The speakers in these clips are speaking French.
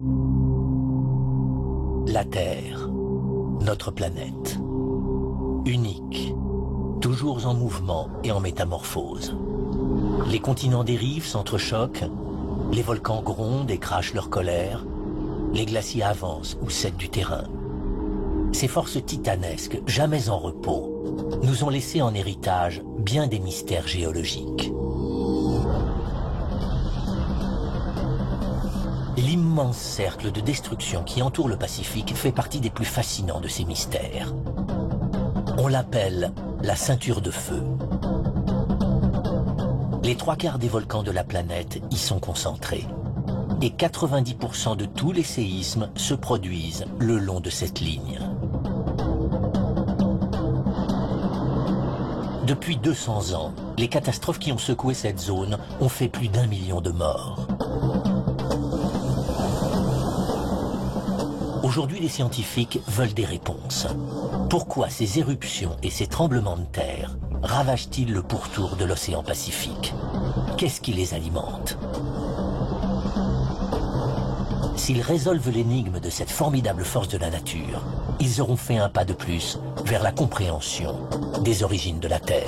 La Terre, notre planète, unique, toujours en mouvement et en métamorphose. Les continents dérivent, s'entrechoquent, les volcans grondent et crachent leur colère, les glaciers avancent ou cèdent du terrain. Ces forces titanesques, jamais en repos, nous ont laissé en héritage bien des mystères géologiques. L'immense cercle de destruction qui entoure le Pacifique fait partie des plus fascinants de ces mystères. On l'appelle la ceinture de feu. Les 3/4 des volcans de la planète y sont concentrés. Et 90% de tous les séismes se produisent le long de cette ligne. Depuis 200 ans, les catastrophes qui ont secoué cette zone ont fait plus d'1 million de morts. Aujourd'hui, les scientifiques veulent des réponses. Pourquoi ces éruptions et ces tremblements de terre ravagent-ils le pourtour de l'océan Pacifique? Qu'est-ce qui les alimente? S'ils résolvent l'énigme de cette formidable force de la nature, ils auront fait un pas de plus vers la compréhension des origines de la Terre.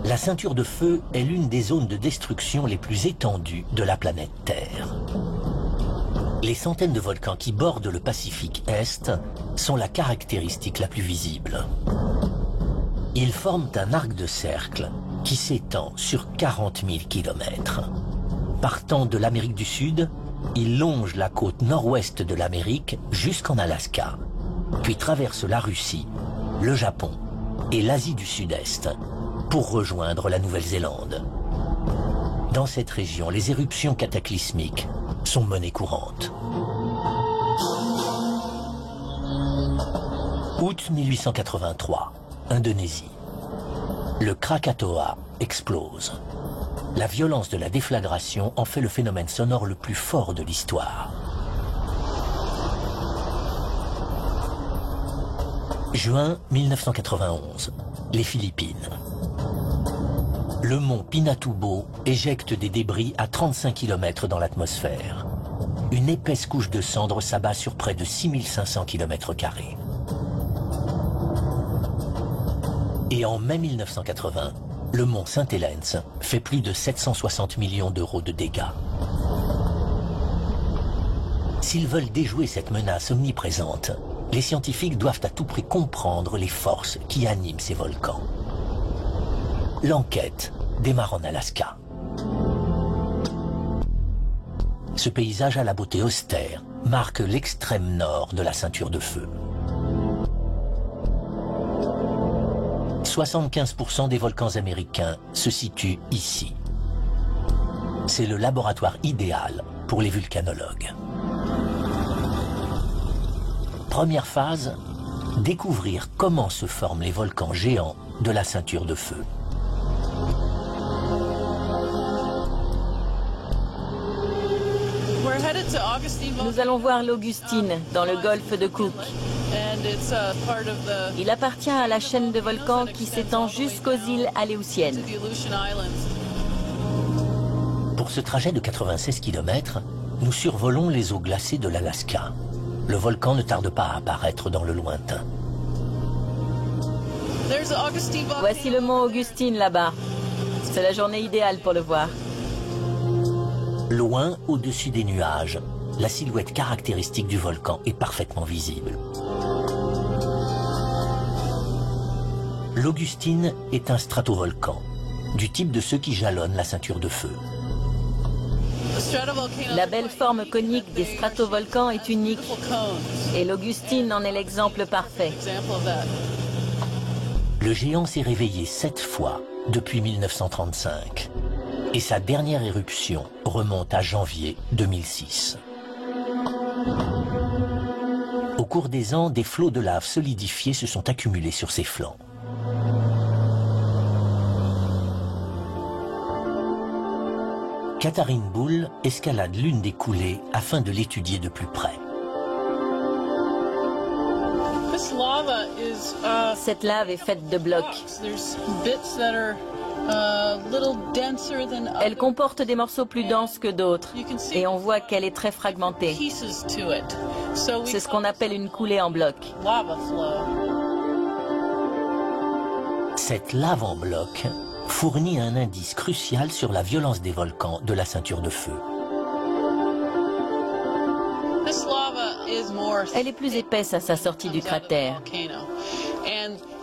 La ceinture de feu est l'une des zones de destruction les plus étendues de la planète Terre. Les centaines de volcans qui bordent le Pacifique Est sont la caractéristique la plus visible. Ils forment un arc de cercle qui s'étend sur 40 000 km. Partant de l'Amérique du Sud, ils longent la côte nord-ouest de l'Amérique jusqu'en Alaska, puis traversent la Russie, le Japon et l'Asie du Sud-Est pour rejoindre la Nouvelle-Zélande. Dans cette région, les éruptions cataclysmiques sont monnaie courante. Août 1883, Indonésie. Le Krakatoa explose. La violence de la déflagration en fait le phénomène sonore le plus fort de l'histoire. Juin 1991, les Philippines. Le mont Pinatubo éjecte des débris à 35 km dans l'atmosphère. Une épaisse couche de cendres s'abat sur près de 6500 km². Et en mai 1980, le mont Saint-Helens fait plus de 760 millions d'euros de dégâts. S'ils veulent déjouer cette menace omniprésente, les scientifiques doivent à tout prix comprendre les forces qui animent ces volcans. L'enquête démarre en Alaska. Ce paysage à la beauté austère marque l'extrême nord de la ceinture de feu. 75% des volcans américains se situent ici. C'est le laboratoire idéal pour les vulcanologues. Première phase, découvrir comment se forment les volcans géants de la ceinture de feu. Nous allons voir l'Augustine dans le golfe de Cook. Il appartient à la chaîne de volcans qui s'étend jusqu'aux îles Aléoutiennes. Pour ce trajet de 96 km, nous survolons les eaux glacées de l'Alaska. Le volcan ne tarde pas à apparaître dans le lointain. Voici le mont Augustine là-bas. C'est la journée idéale pour le voir. Loin au-dessus des nuages, la silhouette caractéristique du volcan est parfaitement visible. L'Augustine est un stratovolcan, du type de ceux qui jalonnent la ceinture de feu. La belle forme conique des stratovolcans est unique et l'Augustine en est l'exemple parfait. Le géant s'est réveillé 7 fois depuis 1935 et sa dernière éruption remonte à janvier 2006. Au cours des ans, des flots de lave solidifiés se sont accumulés sur ses flancs. Catherine Bull escalade l'une des coulées afin de l'étudier de plus près. Cette lave est faite de blocs. Elle comporte des morceaux plus denses que d'autres et on voit qu'elle est très fragmentée. C'est ce qu'on appelle une coulée en bloc. Cette lave en bloc fournit un indice crucial sur la violence des volcans de la ceinture de feu. Elle est plus épaisse à sa sortie du cratère.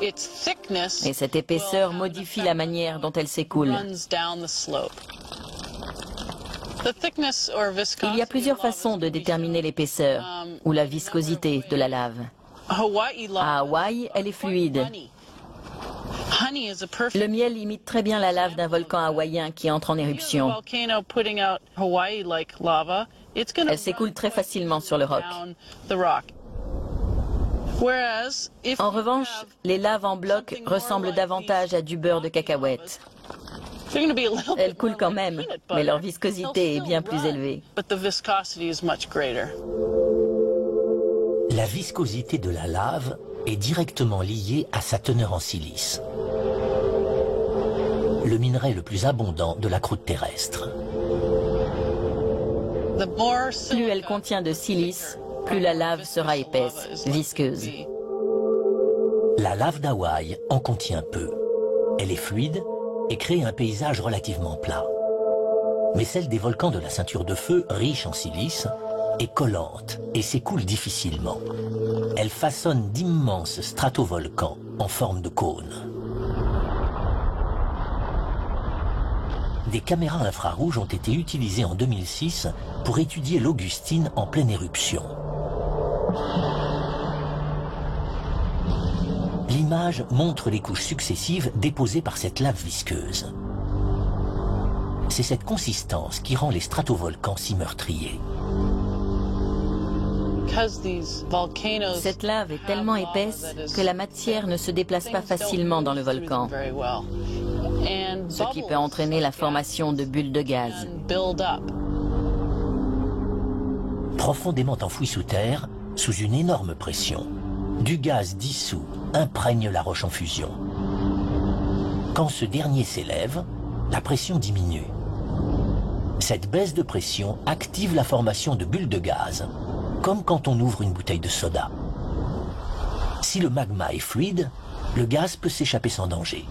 Et cette épaisseur modifie la manière dont elle s'écoule. Il y a plusieurs façons de déterminer l'épaisseur ou la viscosité de la lave. À Hawaï, elle est fluide. Le miel imite très bien la lave d'un volcan hawaïen qui entre en éruption. Elle s'écoule très facilement sur le roc. En revanche, les laves en bloc ressemblent davantage à du beurre de cacahuète. Elles coulent quand même, mais leur viscosité est bien plus élevée. La viscosité de la lave est directement liée à sa teneur en silice, le minerai le plus abondant de la croûte terrestre. Plus elle contient de silice, plus la lave sera épaisse, visqueuse. La lave d'Hawaï en contient peu. Elle est fluide et crée un paysage relativement plat. Mais celle des volcans de la ceinture de feu, riche en silice, est collante et s'écoule difficilement. Elle façonne d'immenses stratovolcans en forme de cône. Des caméras infrarouges ont été utilisées en 2006 pour étudier l'Augustine en pleine éruption. L'image montre les couches successives déposées par cette lave visqueuse. C'est cette consistance qui rend les stratovolcans si meurtriers. Cette lave est tellement épaisse que la matière ne se déplace pas facilement dans le volcan, ce qui peut entraîner la formation de bulles de gaz. Profondément enfoui sous terre, sous une énorme pression, du gaz dissous imprègne la roche en fusion. Quand ce dernier s'élève, la pression diminue. Cette baisse de pression active la formation de bulles de gaz, comme quand on ouvre une bouteille de soda. Si le magma est fluide, le gaz peut s'échapper sans danger.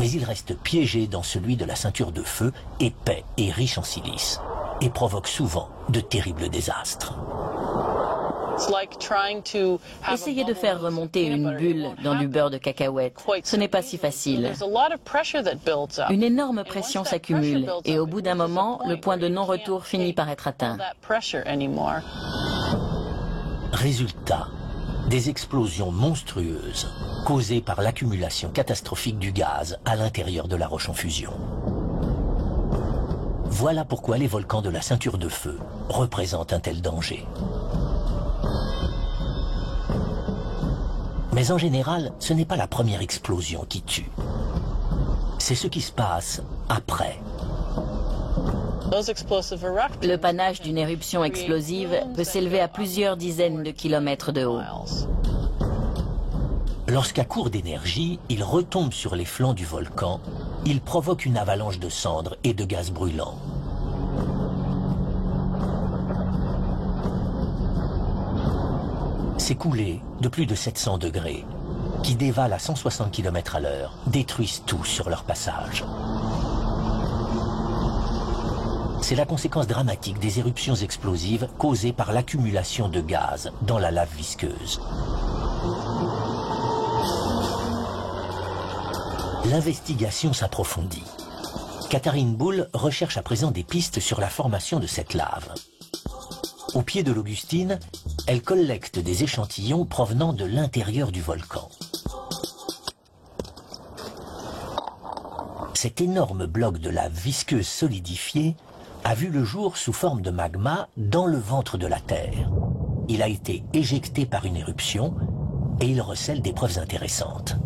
Mais il reste piégé dans celui de la ceinture de feu, épais et riche en silice, et provoque souvent de terribles désastres. Essayez de faire remonter une bulle dans du beurre de cacahuète. Ce n'est pas si facile. Une énorme pression s'accumule et au bout d'un moment, le point de non-retour finit par être atteint. Résultat, des explosions monstrueuses causées par l'accumulation catastrophique du gaz à l'intérieur de la roche en fusion. Voilà pourquoi les volcans de la ceinture de feu représentent un tel danger. Mais en général, ce n'est pas la première explosion qui tue. C'est ce qui se passe après. Le panache d'une éruption explosive peut s'élever à plusieurs dizaines de kilomètres de haut. Lorsqu'à court d'énergie, il retombe sur les flancs du volcan, il provoque une avalanche de cendres et de gaz brûlants. Ces coulées de plus de 700 degrés, qui dévalent à 160 km/h, détruisent tout sur leur passage. C'est la conséquence dramatique des éruptions explosives causées par l'accumulation de gaz dans la lave visqueuse. L'investigation s'approfondit. Katharine Bull recherche à présent des pistes sur la formation de cette lave. Au pied de l'Augustine, elle collecte des échantillons provenant de l'intérieur du volcan. Cet énorme bloc de lave visqueuse solidifiée a vu le jour sous forme de magma dans le ventre de la Terre. Il a été éjecté par une éruption et il recèle des preuves intéressantes.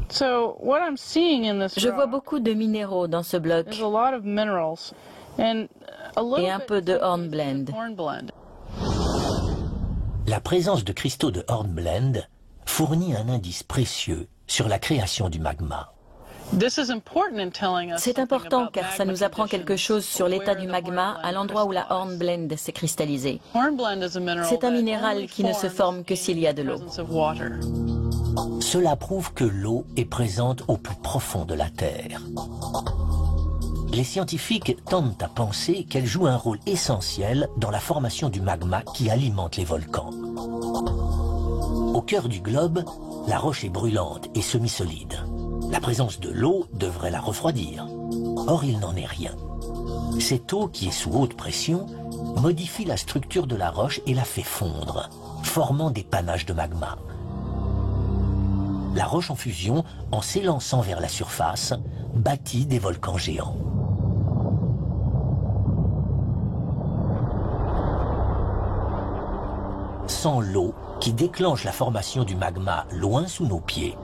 Je vois beaucoup de minéraux dans ce bloc et un peu de hornblende. La présence de cristaux de hornblende fournit un indice précieux sur la création du magma. C'est important car ça nous apprend quelque chose sur l'état du magma à l'endroit où la hornblende s'est cristallisée. C'est un minéral qui ne se forme que s'il y a de l'eau. Cela prouve que l'eau est présente au plus profond de la Terre. Les scientifiques tendent à penser qu'elle joue un rôle essentiel dans la formation du magma qui alimente les volcans. Au cœur du globe, la roche est brûlante et semi-solide. La présence de l'eau devrait la refroidir. Or, il n'en est rien. Cette eau, qui est sous haute pression, modifie la structure de la roche et la fait fondre, formant des panaches de magma. La roche en fusion, en s'élançant vers la surface, bâtit des volcans géants. Sans l'eau, qui déclenche la formation du magma loin sous nos pieds,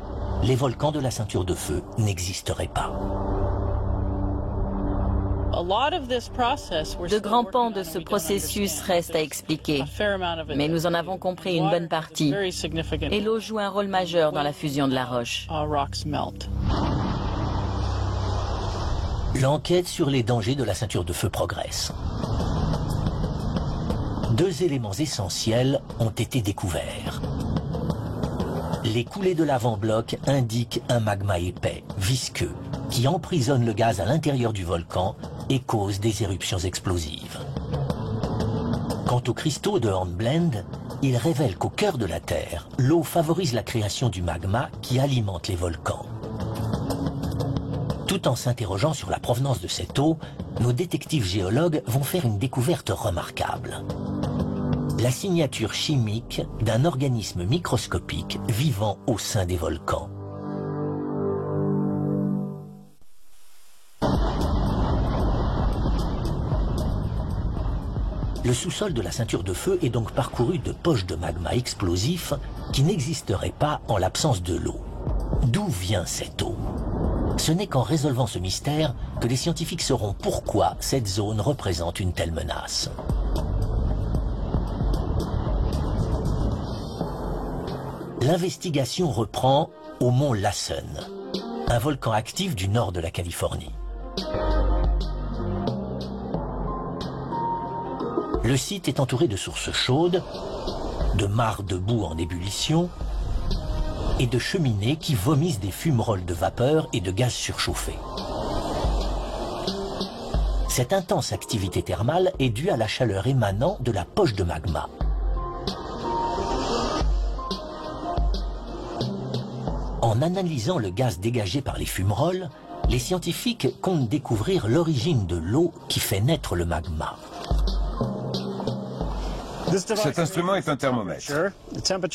les volcans de la ceinture de feu n'existeraient pas. De grands pans de ce processus restent à expliquer, mais nous en avons compris une bonne partie, et l'eau joue un rôle majeur dans la fusion de la roche. L'enquête sur les dangers de la ceinture de feu progresse. 2 éléments essentiels ont été découverts. Les coulées de lave en bloc indiquent un magma épais, visqueux, qui emprisonne le gaz à l'intérieur du volcan et cause des éruptions explosives. Quant aux cristaux de hornblende, ils révèlent qu'au cœur de la Terre, l'eau favorise la création du magma qui alimente les volcans. Tout en s'interrogeant sur la provenance de cette eau, nos détectives géologues vont faire une découverte remarquable. La signature chimique d'un organisme microscopique vivant au sein des volcans. Le sous-sol de la ceinture de feu est donc parcouru de poches de magma explosif qui n'existeraient pas en l'absence de l'eau. D'où vient cette eau? Ce n'est qu'en résolvant ce mystère que les scientifiques sauront pourquoi cette zone représente une telle menace. L'investigation reprend au mont Lassen, un volcan actif du nord de la Californie. Le site est entouré de sources chaudes, de mares de boue en ébullition et de cheminées qui vomissent des fumerolles de vapeur et de gaz surchauffés. Cette intense activité thermale est due à la chaleur émanant de la poche de magma. En analysant le gaz dégagé par les fumerolles, les scientifiques comptent découvrir l'origine de l'eau qui fait naître le magma. Cet instrument est un thermomètre.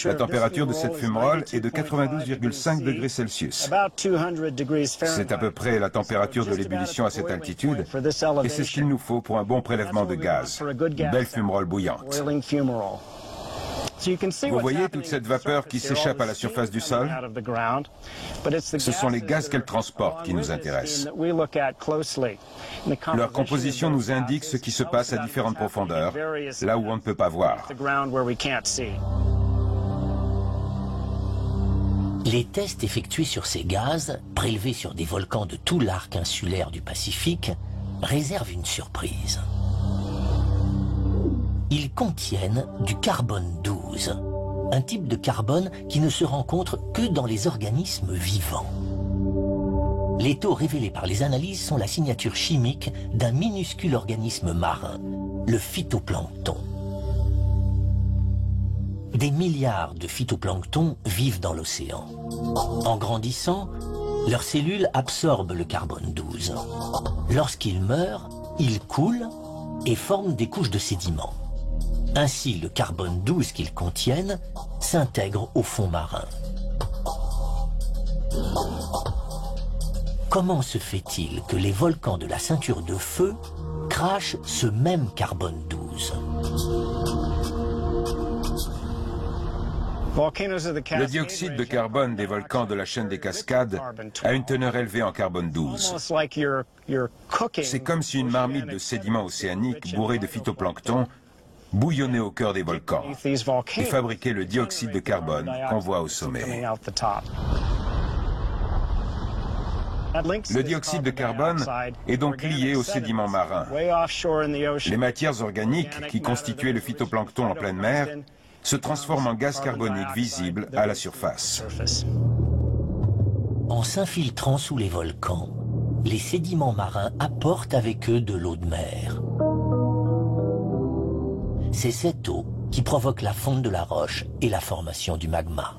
La température de cette fumerole est de 92,5 degrés Celsius. C'est à peu près la température de l'ébullition à cette altitude, et c'est ce qu'il nous faut pour un bon prélèvement de gaz. Une belle fumerole bouillante. Vous voyez toute cette vapeur qui s'échappe à la surface du sol? Ce sont les gaz qu'elle transporte qui nous intéressent. Leur composition nous indique ce qui se passe à différentes profondeurs, là où on ne peut pas voir. Les tests effectués sur ces gaz, prélevés sur des volcans de tout l'arc insulaire du Pacifique, réservent une surprise. Ils contiennent du carbone 12, un type de carbone qui ne se rencontre que dans les organismes vivants. Les taux révélés par les analyses sont la signature chimique d'un minuscule organisme marin, le phytoplancton. Des milliards de phytoplanctons vivent dans l'océan. En grandissant, leurs cellules absorbent le carbone 12. Lorsqu'ils meurent, ils coulent et forment des couches de sédiments. Ainsi, le carbone 12 qu'ils contiennent s'intègre au fond marin. Comment se fait-il que les volcans de la ceinture de feu crachent ce même carbone 12? Le dioxyde de carbone des volcans de la chaîne des Cascades a une teneur élevée en carbone 12. C'est comme si une marmite de sédiments océaniques bourrée de phytoplancton bouillonnait au cœur des volcans et fabriquait le dioxyde de carbone qu'on voit au sommet. Le dioxyde de carbone est donc lié aux sédiments marins. Les matières organiques qui constituaient le phytoplancton en pleine mer se transforment en gaz carbonique visible à la surface. En s'infiltrant sous les volcans, les sédiments marins apportent avec eux de l'eau de mer. C'est cette eau qui provoque la fonte de la roche et la formation du magma.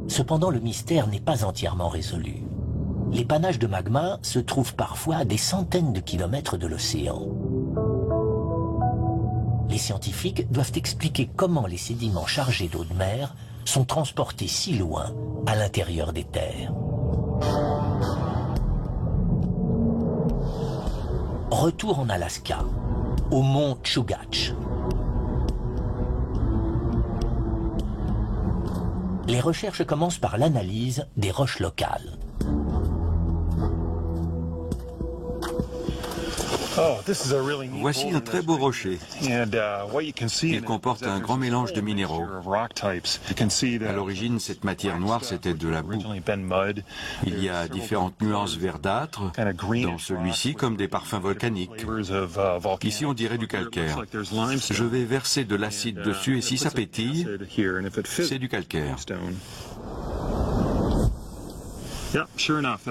Cependant, le mystère n'est pas entièrement résolu. Les panaches de magma se trouvent parfois à des centaines de kilomètres de l'océan. Les scientifiques doivent expliquer comment les sédiments chargés d'eau de mer sont transportés si loin à l'intérieur des terres. Retour en Alaska, au mont Chugach. Les recherches commencent par l'analyse des roches locales. Voici un très beau rocher. Il comporte un grand mélange de minéraux. À l'origine, cette matière noire, c'était de la boue. Il y a différentes nuances verdâtres dans celui-ci, comme des parfums volcaniques. Ici, on dirait du calcaire. Je vais verser de l'acide dessus et si ça pétille, c'est du calcaire.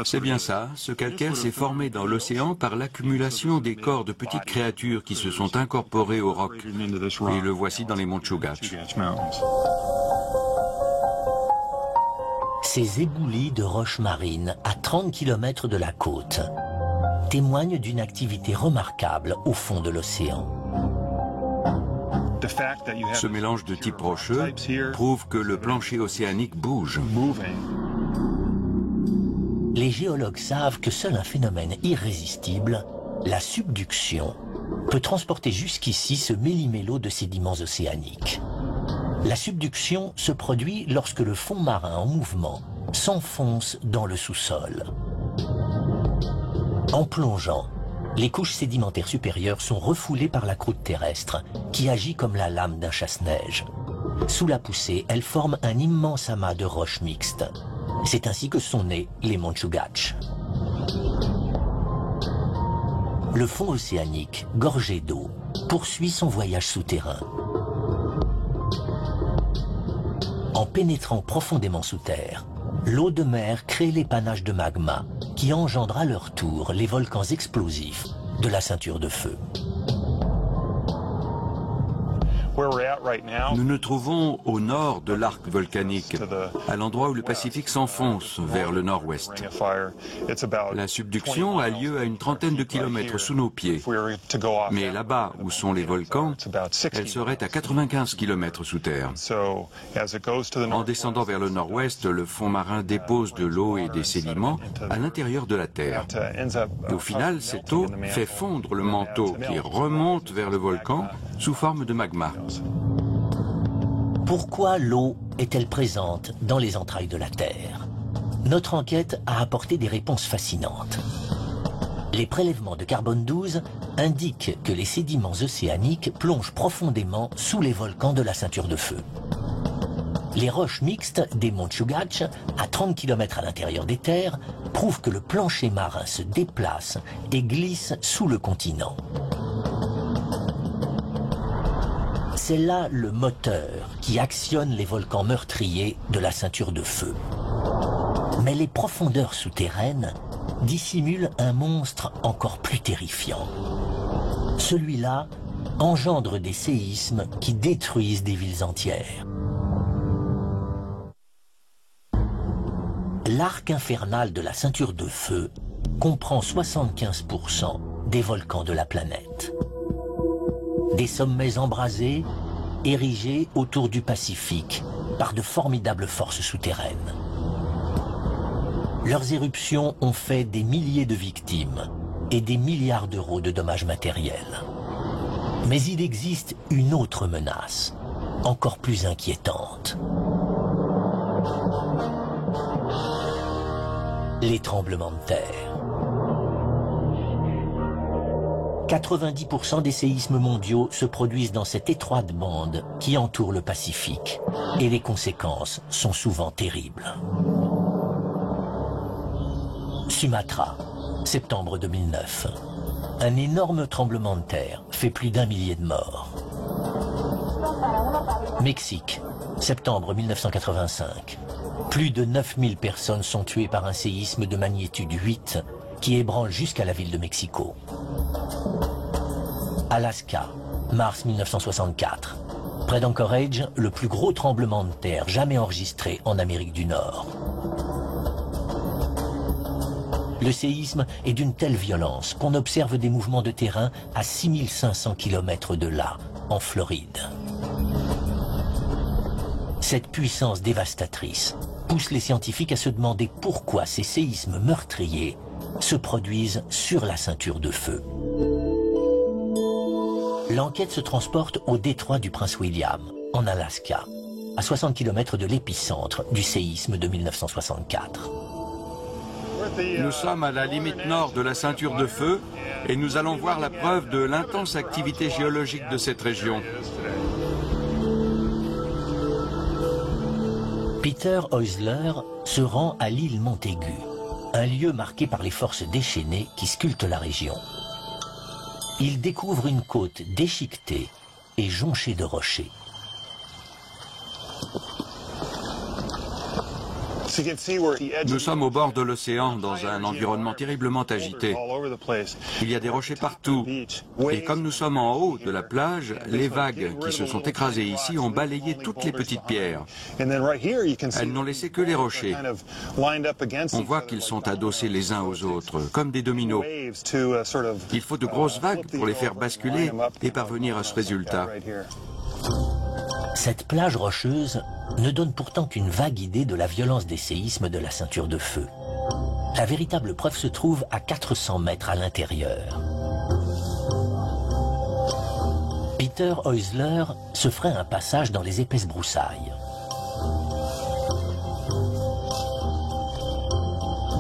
C'est bien ça, ce calcaire s'est formé dans l'océan par l'accumulation des corps de petites créatures qui se sont incorporées au roc. Et le voici dans les monts Chugach. Ces éboulis de roches marines à 30 km de la côte témoignent d'une activité remarquable au fond de l'océan. Ce mélange de types rocheux prouve que le plancher océanique bouge. Les géologues savent que seul un phénomène irrésistible, la subduction, peut transporter jusqu'ici ce méli-mélo de sédiments océaniques. La subduction se produit lorsque le fond marin en mouvement s'enfonce dans le sous-sol. En plongeant, les couches sédimentaires supérieures sont refoulées par la croûte terrestre, qui agit comme la lame d'un chasse-neige. Sous la poussée, elles forment un immense amas de roches mixtes. C'est ainsi que sont nés les monts Chugach. Le fond océanique, gorgé d'eau, poursuit son voyage souterrain. En pénétrant profondément sous terre, l'eau de mer crée les panaches de magma qui engendrent à leur tour les volcans explosifs de la ceinture de feu. Nous nous trouvons au nord de l'arc volcanique, à l'endroit où le Pacifique s'enfonce vers le nord-ouest. La subduction a lieu à une trentaine de kilomètres sous nos pieds, mais là-bas où sont les volcans, elle serait à 95 kilomètres sous terre. En descendant vers le nord-ouest, le fond marin dépose de l'eau et des sédiments à l'intérieur de la Terre. Et au final, cette eau fait fondre le manteau qui remonte vers le volcan sous forme de magma. Pourquoi l'eau est-elle présente dans les entrailles de la Terre? Notre enquête a apporté des réponses fascinantes. Les prélèvements de carbone 12 indiquent que les sédiments océaniques plongent profondément sous les volcans de la ceinture de feu. Les roches mixtes des monts Chugach, à 30 km à l'intérieur des terres, prouvent que le plancher marin se déplace et glisse sous le continent. C'est là le moteur qui actionne les volcans meurtriers de la ceinture de feu. Mais les profondeurs souterraines dissimulent un monstre encore plus terrifiant. Celui-là engendre des séismes qui détruisent des villes entières. L'arc infernal de la ceinture de feu comprend 75% des volcans de la planète. Des sommets embrasés, érigés autour du Pacifique par de formidables forces souterraines. Leurs éruptions ont fait des milliers de victimes et des milliards d'euros de dommages matériels. Mais il existe une autre menace, encore plus inquiétante. Les tremblements de terre. 90% des séismes mondiaux se produisent dans cette étroite bande qui entoure le Pacifique. Et les conséquences sont souvent terribles. Sumatra, septembre 2009. Un énorme tremblement de terre fait plus d'1 millier de morts. Mexique, septembre 1985. Plus de 9000 personnes sont tuées par un séisme de magnitude 8 qui ébranle jusqu'à la ville de Mexico. Alaska, mars 1964. Près d'Anchorage, le plus gros tremblement de terre jamais enregistré en Amérique du Nord. Le séisme est d'une telle violence qu'on observe des mouvements de terrain à 6500 km de là, en Floride. Cette puissance dévastatrice pousse les scientifiques à se demander pourquoi ces séismes meurtriers se produisent sur la ceinture de feu. L'enquête se transporte au détroit du Prince William, en Alaska, à 60 km de l'épicentre du séisme de 1964. Nous sommes à la limite nord de la ceinture de feu et nous allons voir la preuve de l'intense activité géologique de cette région. Peter Heusler se rend à l'île Montaigu, un lieu marqué par les forces déchaînées qui sculptent la région. Il découvre une côte déchiquetée et jonchée de rochers. Nous sommes au bord de l'océan, dans un environnement terriblement agité. Il y a des rochers partout. Et comme nous sommes en haut de la plage, les vagues qui se sont écrasées ici ont balayé toutes les petites pierres. Elles n'ont laissé que les rochers. On voit qu'ils sont adossés les uns aux autres, comme des dominos. Il faut de grosses vagues pour les faire basculer et parvenir à ce résultat. Cette plage rocheuse ne donne pourtant qu'une vague idée de la violence des séismes de la ceinture de feu. La véritable preuve se trouve à 400 mètres à l'intérieur. Peter Heusler se ferait un passage dans les épaisses broussailles.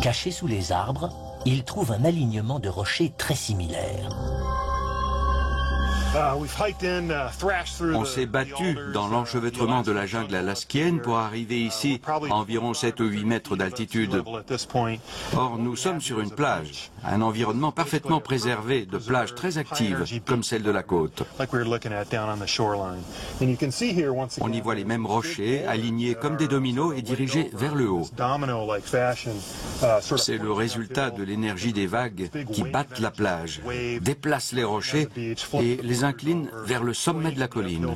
Caché sous les arbres, il trouve un alignement de rochers très similaires. On s'est battu dans l'enchevêtrement de la jungle alaskienne pour arriver ici, à environ 7 ou 8 mètres d'altitude. Or, nous sommes sur une plage, un environnement parfaitement préservé de plages très actives, comme celle de la côte. On y voit les mêmes rochers, alignés comme des dominos et dirigés vers le haut. C'est le résultat de l'énergie des vagues qui battent la plage, déplacent les rochers et les incline vers le sommet de la colline.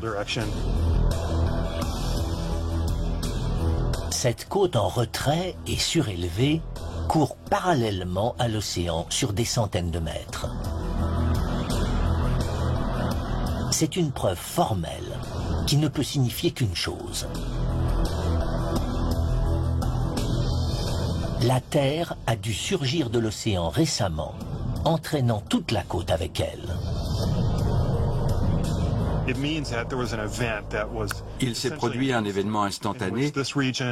Cette côte en retrait et surélevée court parallèlement à l'océan sur des centaines de mètres. C'est une preuve formelle qui ne peut signifier qu'une chose. La Terre a dû surgir de l'océan récemment, entraînant toute la côte avec elle. Il s'est produit un événement instantané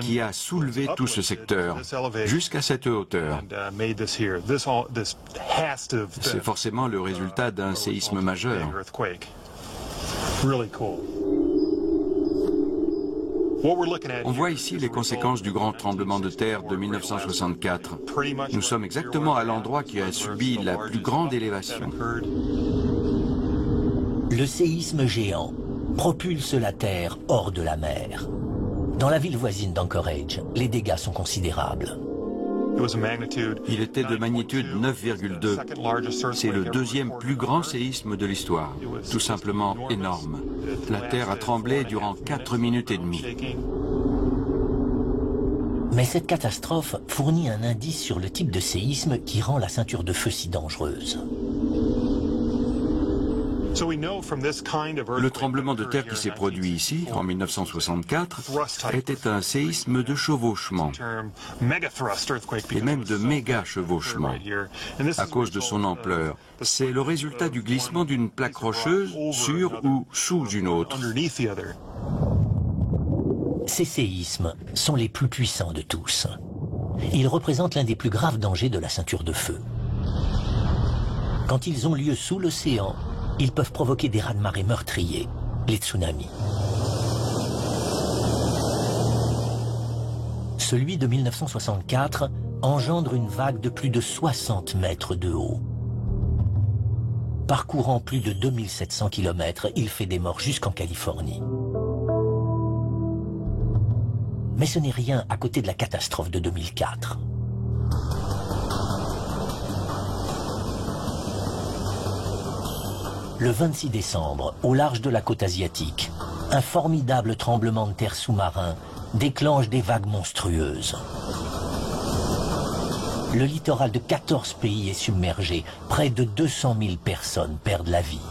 qui a soulevé tout ce secteur jusqu'à cette hauteur. C'est forcément le résultat d'un séisme majeur. On voit ici les conséquences du grand tremblement de terre de 1964. Nous sommes exactement à l'endroit qui a subi la plus grande élévation. Le séisme géant propulse la Terre hors de la mer. Dans la ville voisine d'Anchorage, les dégâts sont considérables. Il était de magnitude 9,2. C'est le deuxième plus grand séisme de l'histoire. Tout simplement énorme. La Terre a tremblé durant 4 minutes et demie. Mais cette catastrophe fournit un indice sur le type de séisme qui rend la ceinture de feu si dangereuse. Le tremblement de terre qui s'est produit ici, en 1964, était un séisme de chevauchement, et même de méga-chevauchement, à cause de son ampleur. C'est le résultat du glissement d'une plaque rocheuse sur ou sous une autre. Ces séismes sont les plus puissants de tous. Ils représentent l'un des plus graves dangers de la ceinture de feu. Quand ils ont lieu sous l'océan, ils peuvent provoquer des raz-de-marée meurtriers, les tsunamis. Celui de 1964 engendre une vague de plus de 60 mètres de haut. Parcourant plus de 2700 km, il fait des morts jusqu'en Californie. Mais ce n'est rien à côté de la catastrophe de 2004. Le 26 décembre, au large de la côte asiatique, un formidable tremblement de terre sous-marin déclenche des vagues monstrueuses. Le littoral de 14 pays est submergé. Près de 200 000 personnes perdent la vie.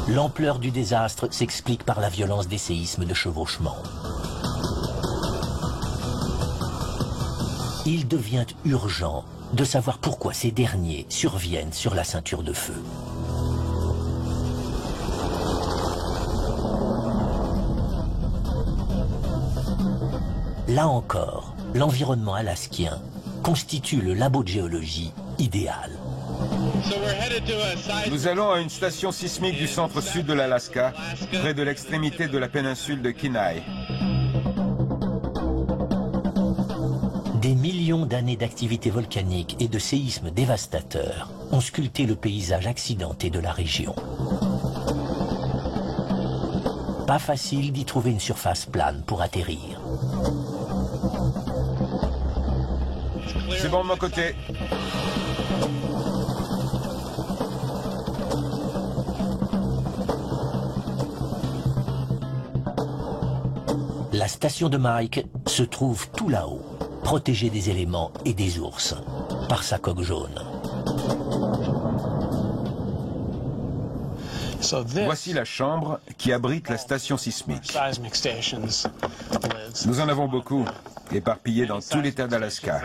L'ampleur du désastre s'explique par la violence des séismes de chevauchement. Il devient urgent de savoir pourquoi ces derniers surviennent sur la ceinture de feu. Là encore, l'environnement alaskien constitue le labo de géologie idéal. Nous allons à une station sismique du centre-sud de l'Alaska, près de l'extrémité de la péninsule de Kenai. Des millions d'années d'activité volcanique et de séismes dévastateurs ont sculpté le paysage accidenté de la région. Pas facile d'y trouver une surface plane pour atterrir. C'est bon de mon côté. La station de Mike se trouve tout là-haut, protégée des éléments et des ours, par sa coque jaune. Voici la chambre qui abrite la station sismique. Nous en avons beaucoup, éparpillés dans tout l'État d'Alaska.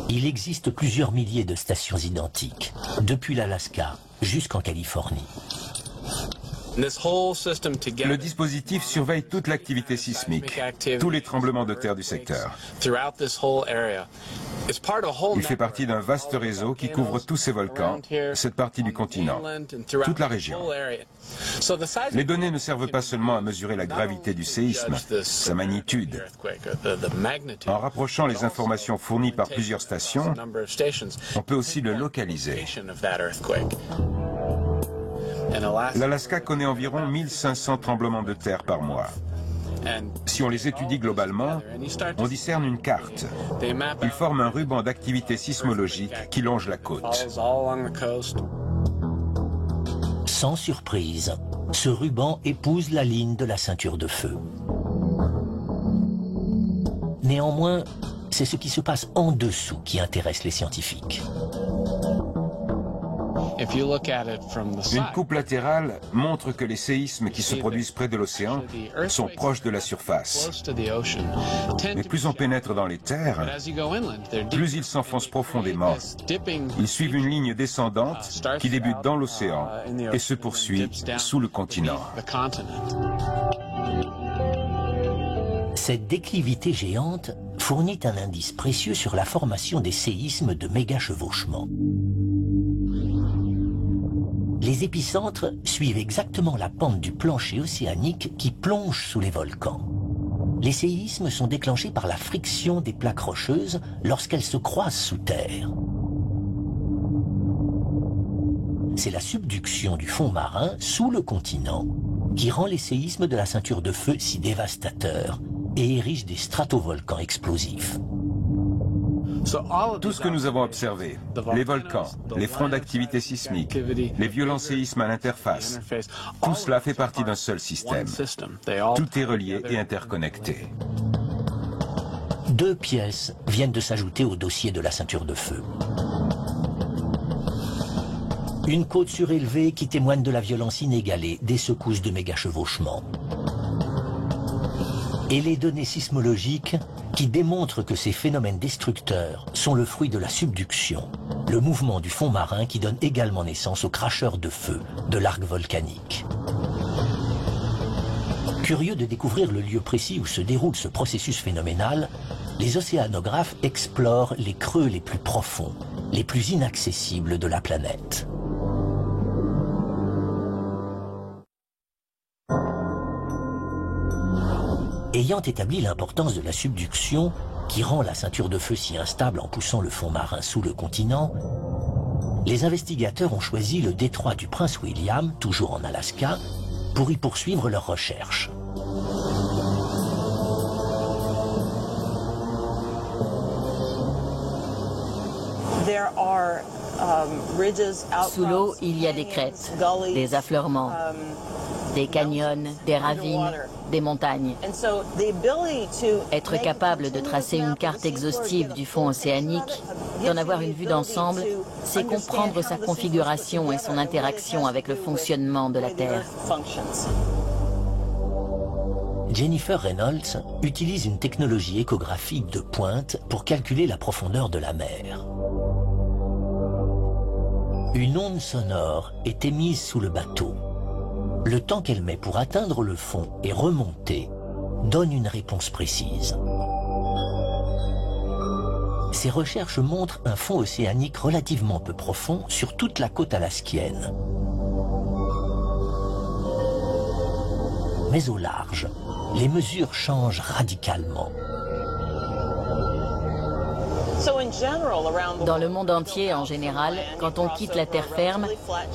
Il existe plusieurs milliers de stations identiques, depuis l'Alaska jusqu'en Californie. Le dispositif surveille toute l'activité sismique, tous les tremblements de terre du secteur. Il fait partie d'un vaste réseau qui couvre tous ces volcans, cette partie du continent, toute la région. Les données ne servent pas seulement à mesurer la gravité du séisme, sa magnitude. En rapprochant les informations fournies par plusieurs stations, on peut aussi le localiser. L'Alaska connaît environ 1500 tremblements de terre par mois. Si on les étudie globalement, on discerne une carte. Ils forment un ruban d'activité sismologique qui longe la côte. Sans surprise, ce ruban épouse la ligne de la ceinture de feu. Néanmoins, c'est ce qui se passe en dessous qui intéresse les scientifiques. Une coupe latérale montre que les séismes qui se produisent près de l'océan sont proches de la surface. Mais plus on pénètre dans les terres, plus ils s'enfoncent profondément. Ils suivent une ligne descendante qui débute dans l'océan et se poursuit sous le continent. Cette déclivité géante fournit un indice précieux sur la formation des séismes de méga-chevauchement. Les épicentres suivent exactement la pente du plancher océanique qui plonge sous les volcans. Les séismes sont déclenchés par la friction des plaques rocheuses lorsqu'elles se croisent sous terre. C'est la subduction du fond marin sous le continent qui rend les séismes de la ceinture de feu si dévastateurs et érige des stratovolcans explosifs. Tout ce que nous avons observé, les volcans, les fronts d'activité sismique, les violents séismes à l'interface, tout cela fait partie d'un seul système. Tout est relié et interconnecté. Deux pièces viennent de s'ajouter au dossier de la ceinture de feu. Une côte surélevée qui témoigne de la violence inégalée des secousses de méga-chevauchement. Et les données sismologiques qui démontrent que ces phénomènes destructeurs sont le fruit de la subduction, le mouvement du fond marin qui donne également naissance aux cracheurs de feu de l'arc volcanique. Curieux de découvrir le lieu précis où se déroule ce processus phénoménal, les océanographes explorent les creux les plus profonds, les plus inaccessibles de la planète. Ayant établi l'importance de la subduction, qui rend la ceinture de feu si instable en poussant le fond marin sous le continent, les investigateurs ont choisi le détroit du Prince William, toujours en Alaska, pour y poursuivre leurs recherches. Sous l'eau, il y a des crêtes, des affleurements, des canyons, des ravines, des montagnes. Être capable de tracer une carte exhaustive du fond océanique, d'en avoir une vue d'ensemble, c'est comprendre sa configuration et son interaction avec le fonctionnement de la Terre. Jennifer Reynolds utilise une technologie échographique de pointe pour calculer la profondeur de la mer. Une onde sonore est émise sous le bateau. Le temps qu'elle met pour atteindre le fond et remonter donne une réponse précise. Ces recherches montrent un fond océanique relativement peu profond sur toute la côte alaskienne. Mais au large, les mesures changent radicalement. Dans le monde entier, en général, quand on quitte la terre ferme,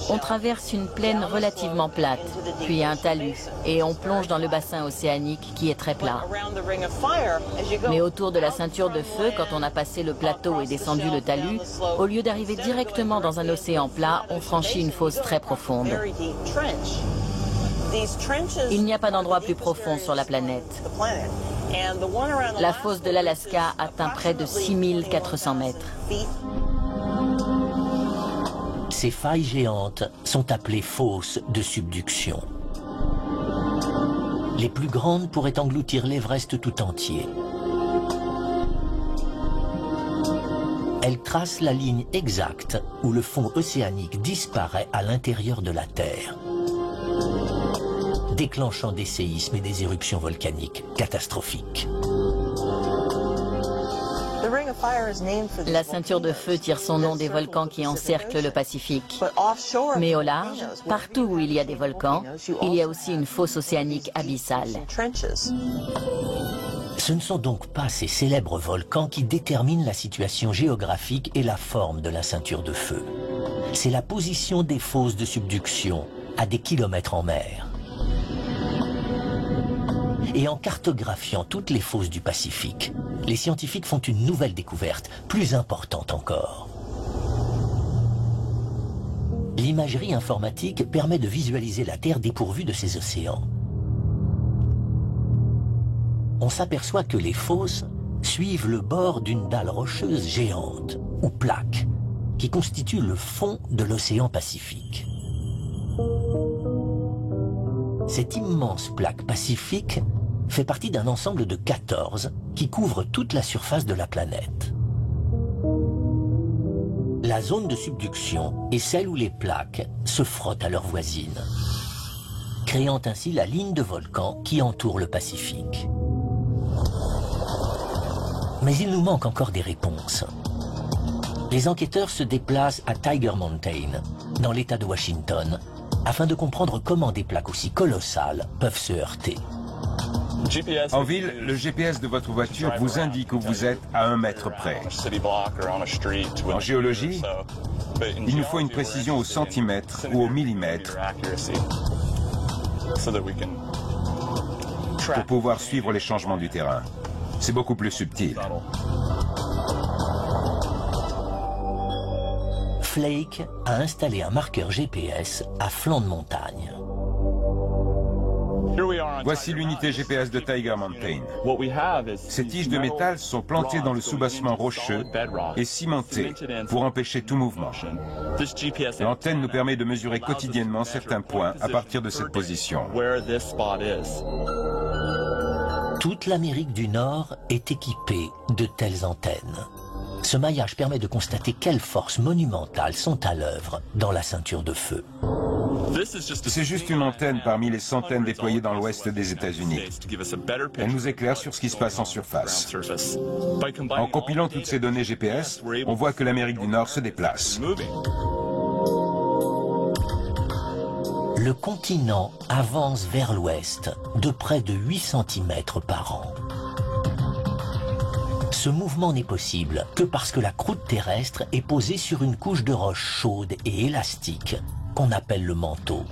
on traverse une plaine relativement plate, puis un talus, et on plonge dans le bassin océanique qui est très plat. Mais autour de la ceinture de feu, quand on a passé le plateau et descendu le talus, au lieu d'arriver directement dans un océan plat, on franchit une fosse très profonde. Il n'y a pas d'endroit plus profond sur la planète. La fosse de l'Alaska atteint près de 6400 mètres. Ces failles géantes sont appelées fosses de subduction. Les plus grandes pourraient engloutir l'Everest tout entier. Elles tracent la ligne exacte où le fond océanique disparaît à l'intérieur de la Terre, déclenchant des séismes et des éruptions volcaniques catastrophiques. La ceinture de feu tire son nom des volcans qui encerclent le Pacifique. Mais au large, partout où il y a des volcans, il y a aussi une fosse océanique abyssale. Ce ne sont donc pas ces célèbres volcans qui déterminent la situation géographique et la forme de la ceinture de feu. C'est la position des fosses de subduction à des kilomètres en mer. Et en cartographiant toutes les fosses du Pacifique, les scientifiques font une nouvelle découverte, plus importante encore. L'imagerie informatique permet de visualiser la Terre dépourvue de ses océans. On s'aperçoit que les fosses suivent le bord d'une dalle rocheuse géante, ou plaque, qui constitue le fond de l'océan Pacifique. Cette immense plaque pacifique fait partie d'un ensemble de 14 qui couvre toute la surface de la planète. La zone de subduction est celle où les plaques se frottent à leurs voisines, créant ainsi la ligne de volcans qui entoure le Pacifique. Mais il nous manque encore des réponses. Les enquêteurs se déplacent à Tiger Mountain, dans l'État de Washington, afin de comprendre comment des plaques aussi colossales peuvent se heurter. En ville, le GPS de votre voiture vous indique où vous êtes à 1 mètre près. En géologie, il nous faut une précision au centimètre ou au millimètre pour pouvoir suivre les changements du terrain. C'est beaucoup plus subtil. Flake a installé un marqueur GPS à flanc de montagne. Voici l'unité GPS de Tiger Mountain. Ces tiges de métal sont plantées dans le soubassement rocheux et cimentées pour empêcher tout mouvement. L'antenne nous permet de mesurer quotidiennement certains points à partir de cette position. Toute l'Amérique du Nord est équipée de telles antennes. Ce maillage permet de constater quelles forces monumentales sont à l'œuvre dans la ceinture de feu. C'est juste une antenne parmi les centaines déployées dans l'ouest des États-Unis. Elle nous éclaire sur ce qui se passe en surface. En compilant toutes ces données GPS, on voit que l'Amérique du Nord se déplace. Le continent avance vers l'ouest de près de 8 cm par an. Ce mouvement n'est possible que parce que la croûte terrestre est posée sur une couche de roche chaude et élastique qu'on appelle le manteau.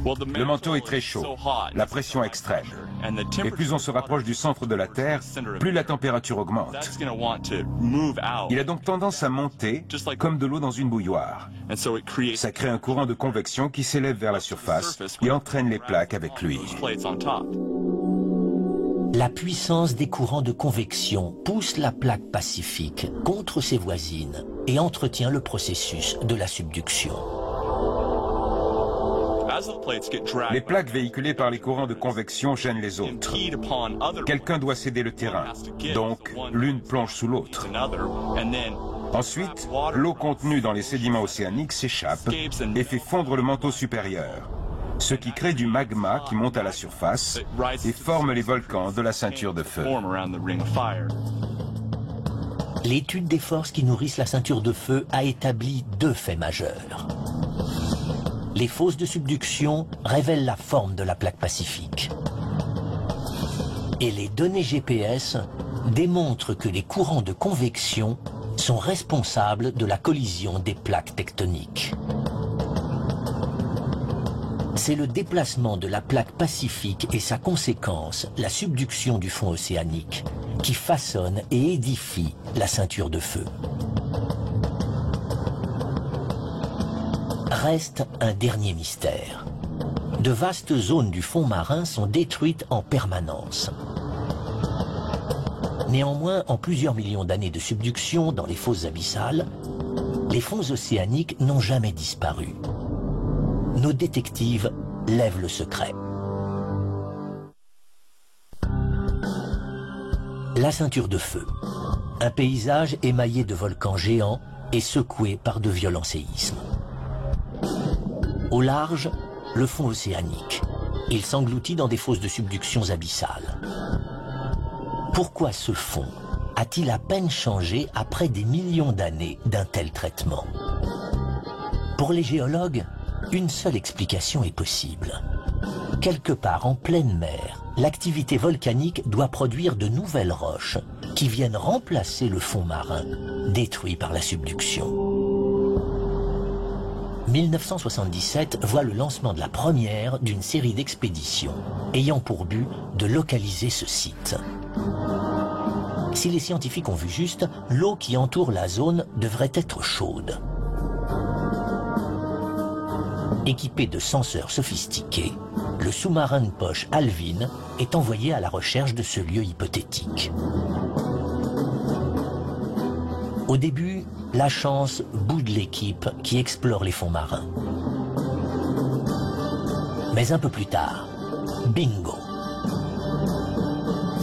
Le manteau est très chaud, la pression extrême. Et plus on se rapproche du centre de la Terre, plus la température augmente. Il a donc tendance à monter comme de l'eau dans une bouilloire. Ça crée un courant de convection qui s'élève vers la surface et entraîne les plaques avec lui. La puissance des courants de convection pousse la plaque pacifique contre ses voisines et entretient le processus de la subduction. Les plaques véhiculées par les courants de convection gênent les autres. Quelqu'un doit céder le terrain, donc l'une plonge sous l'autre. Ensuite, l'eau contenue dans les sédiments océaniques s'échappe et fait fondre le manteau supérieur, ce qui crée du magma qui monte à la surface et forme les volcans de la ceinture de feu. L'étude des forces qui nourrissent la ceinture de feu a établi 2 faits majeurs. Les fosses de subduction révèlent la forme de la plaque pacifique. Et les données GPS démontrent que les courants de convection sont responsables de la collision des plaques tectoniques. C'est le déplacement de la plaque pacifique et sa conséquence, la subduction du fond océanique, qui façonne et édifie la ceinture de feu. Reste un dernier mystère. De vastes zones du fond marin sont détruites en permanence. Néanmoins, en plusieurs millions d'années de subduction dans les fosses abyssales, les fonds océaniques n'ont jamais disparu. Nos détectives lèvent le secret. La ceinture de feu, un paysage émaillé de volcans géants et secoué par de violents séismes. Au large, le fond océanique. Il s'engloutit dans des fosses de subduction abyssales. Pourquoi ce fond a-t-il à peine changé après des millions d'années d'un tel traitement? Pour les géologues, une seule explication est possible. Quelque part en pleine mer, l'activité volcanique doit produire de nouvelles roches qui viennent remplacer le fond marin, détruit par la subduction. 1977 voit le lancement de la première d'une série d'expéditions ayant pour but de localiser ce site. Si les scientifiques ont vu juste, l'eau qui entoure la zone devrait être chaude. Équipé de senseurs sophistiqués, le sous-marin de poche Alvin est envoyé à la recherche de ce lieu hypothétique. Au début, la chance boude l'équipe qui explore les fonds marins. Mais un peu plus tard, bingo!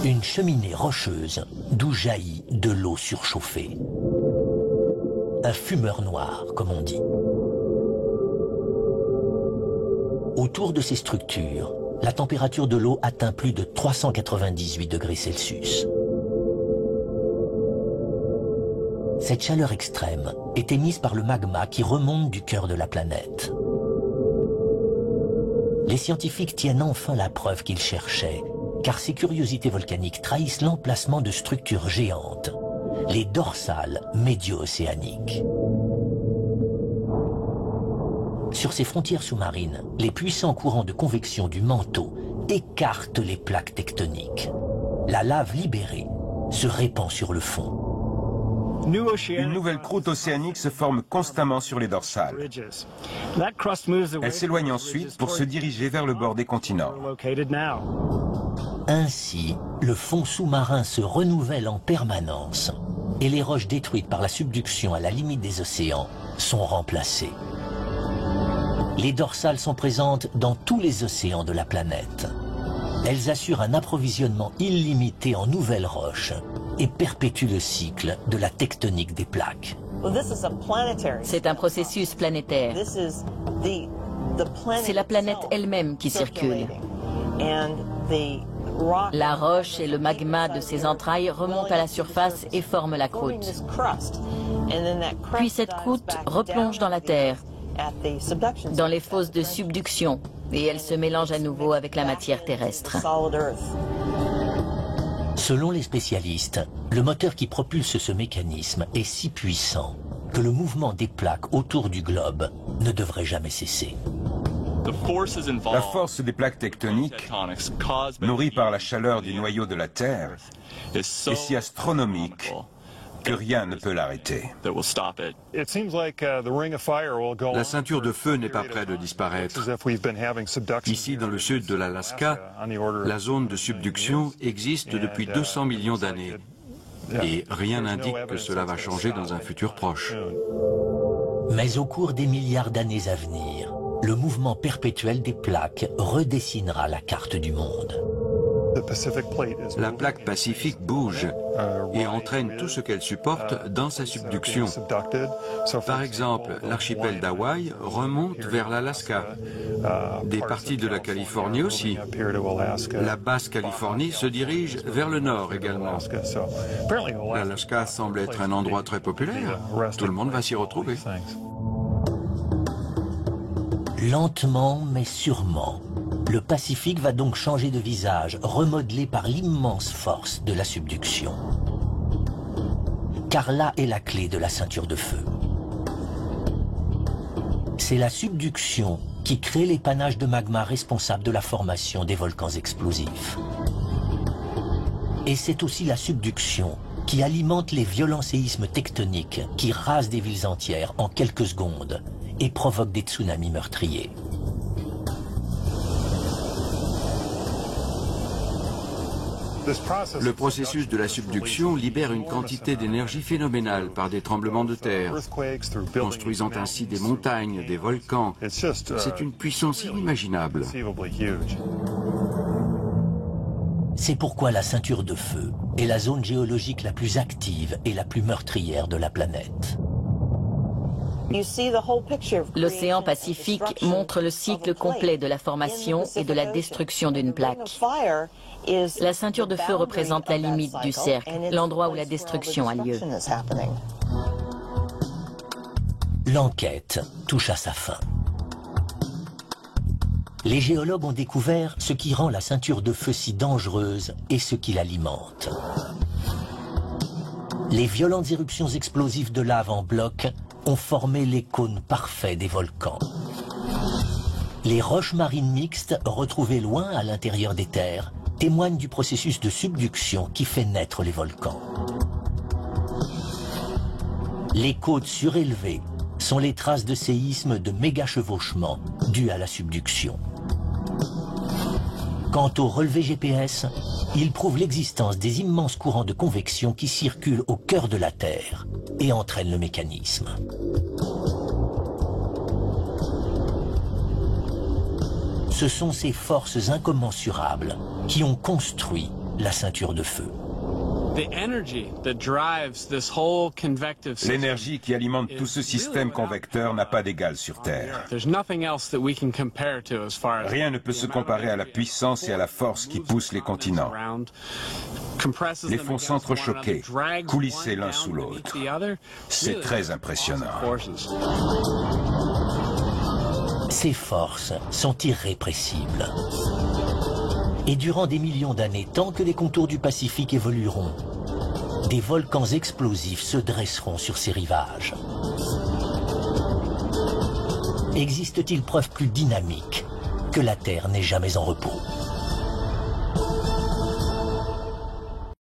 Une cheminée rocheuse d'où jaillit de l'eau surchauffée. Un fumeur noir, comme on dit. Autour de ces structures, la température de l'eau atteint plus de 398 degrés Celsius. Cette chaleur extrême est émise par le magma qui remonte du cœur de la planète. Les scientifiques tiennent enfin la preuve qu'ils cherchaient, car ces curiosités volcaniques trahissent l'emplacement de structures géantes, les dorsales médio-océaniques. Sur ces frontières sous-marines, les puissants courants de convection du manteau écartent les plaques tectoniques. La lave libérée se répand sur le fond. Une nouvelle croûte océanique se forme constamment sur les dorsales. Elle s'éloigne ensuite pour se diriger vers le bord des continents. Ainsi, le fond sous-marin se renouvelle en permanence et les roches détruites par la subduction à la limite des océans sont remplacées. Les dorsales sont présentes dans tous les océans de la planète. Elles assurent un approvisionnement illimité en nouvelles roches et perpétuent le cycle de la tectonique des plaques. C'est un processus planétaire. C'est la planète elle-même qui circule. La roche et le magma de ses entrailles remontent à la surface et forment la croûte. Puis cette croûte replonge dans la Terre, dans les fosses de subduction, et elle se mélange à nouveau avec la matière terrestre. Selon les spécialistes, le moteur qui propulse ce mécanisme est si puissant que le mouvement des plaques autour du globe ne devrait jamais cesser. La force des plaques tectoniques, nourrie par la chaleur du noyau de la Terre, est si astronomique que rien ne peut l'arrêter. La ceinture de feu n'est pas près de disparaître. Ici, dans le sud de l'Alaska, la zone de subduction existe depuis 200 millions d'années. Et rien n'indique que cela va changer dans un futur proche. Mais au cours des milliards d'années à venir, le mouvement perpétuel des plaques redessinera la carte du monde. La plaque pacifique bouge et entraîne tout ce qu'elle supporte dans sa subduction. Par exemple, l'archipel d'Hawaï remonte vers l'Alaska. Des parties de la Californie aussi. La Basse-Californie se dirige vers le nord également. L'Alaska semble être un endroit très populaire. Tout le monde va s'y retrouver. Lentement mais sûrement, le Pacifique va donc changer de visage, remodelé par l'immense force de la subduction. Car là est la clé de la ceinture de feu. C'est la subduction qui crée les panaches de magma responsables de la formation des volcans explosifs. Et c'est aussi la subduction qui alimente les violents séismes tectoniques qui rasent des villes entières en quelques secondes et provoquent des tsunamis meurtriers. Le processus de la subduction libère une quantité d'énergie phénoménale par des tremblements de terre, construisant ainsi des montagnes, des volcans. C'est une puissance inimaginable. C'est pourquoi la ceinture de feu est la zone géologique la plus active et la plus meurtrière de la planète. L'océan Pacifique montre le cycle complet de la formation et de la destruction d'une plaque. La ceinture de feu représente la limite du cercle, l'endroit où la destruction a lieu. L'enquête touche à sa fin. Les géologues ont découvert ce qui rend la ceinture de feu si dangereuse et ce qui l'alimente. Les violentes éruptions explosives de lave en bloc ont formé les cônes parfaits des volcans. Les roches marines mixtes, retrouvées loin à l'intérieur des terres, témoignent du processus de subduction qui fait naître les volcans. Les côtes surélevées sont les traces de séismes de méga-chevauchements dus à la subduction. Quant au relevé GPS, il prouve l'existence des immenses courants de convection qui circulent au cœur de la Terre et entraînent le mécanisme. Ce sont ces forces incommensurables qui ont construit la ceinture de feu. L'énergie qui alimente tout ce système convecteur n'a pas d'égal sur Terre. Rien ne peut se comparer à la puissance et à la force qui poussent les continents. Les font s'entrechoquer, coulisser l'un sous l'autre. C'est très impressionnant. Ces forces sont irrépressibles. Et durant des millions d'années, tant que les contours du Pacifique évolueront, des volcans explosifs se dresseront sur ces rivages. Existe-t-il preuve plus dynamique que la Terre n'est jamais en repos ?